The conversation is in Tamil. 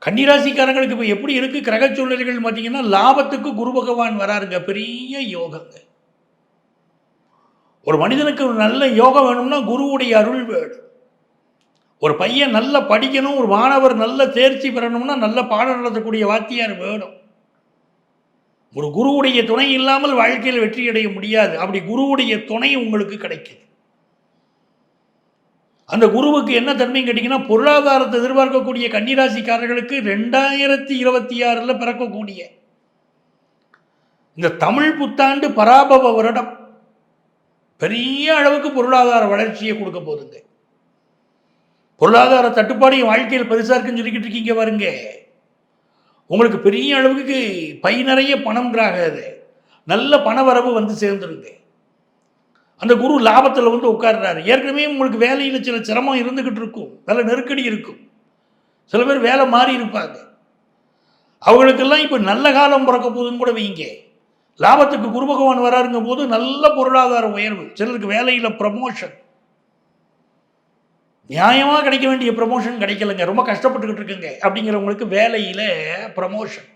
கன்னிராசிக்காரங்களுக்கு இப்போ எப்படி இருக்குது கிரக சூழ்நிலைகள் பார்த்தீங்கன்னா, லாபத்துக்கு குரு பகவான் வராருங்க. பெரிய யோகங்க. ஒரு மனிதனுக்கு ஒரு நல்ல யோகம் வேணும்னா குருவுடைய அருள் வேணும். ஒரு பையன் நல்லா படிக்கணும், ஒரு மாணவர் நல்ல தேர்ச்சி பெறணும்னா நல்ல பாடம் நடத்தக்கூடிய வாத்தியார் வேணும். ஒரு குருவுடைய துணை இல்லாமல் வாழ்க்கையில் வெற்றி அடைய முடியாது. அப்படி குருவுடைய துணை உங்களுக்கு கிடைக்குது. அந்த குருவுக்கு என்ன தன்மைன்னு கேட்டிங்கன்னா, பொருளாதாரத்தை எதிர்பார்க்கக்கூடிய கன்னிராசிக்காரர்களுக்கு 2026 பிறக்கக்கூடிய இந்த தமிழ் புத்தாண்டு பராபவ வருடம் பெரிய அளவுக்கு பொருளாதார வளர்ச்சியை கொடுக்க போகுதுங்க. பொருளாதார தட்டுப்பாடு என் வாழ்க்கையில் பெருசாக இருக்குன்னு சொல்லிக்கிட்டு இருக்கீங்க பாருங்க. உங்களுக்கு பெரிய அளவுக்கு பை நிறைய பணம்ன்றாக அது நல்ல பண வரவு வந்து சேர்ந்துருங்க. அந்த குரு லாபத்தில் வந்து உட்கார்றாரு. ஏற்கனவே உங்களுக்கு வேலையில் சில சிரமம் இருந்துக்கிட்டு இருக்கும், நல்ல நெருக்கடி இருக்கும். சில பேர் வேலை மாறி இருப்பாங்க. அவங்களுக்கெல்லாம் இப்போ நல்ல காலம் பிறக்க போகுதுன்னு கூட வைங்க. லாபத்துக்கு குரு பகவான் வராருங்கும் போது நல்ல பொருளாதார உயர்வு. சிலருக்கு வேலையில் ப்ரமோஷன், நியாயமாக கிடைக்க வேண்டிய ப்ரமோஷன் கிடைக்கலங்க, ரொம்ப கஷ்டப்பட்டுக்கிட்டு இருக்குங்க அப்படிங்கிறவங்களுக்கு வேலையில் ப்ரமோஷன்.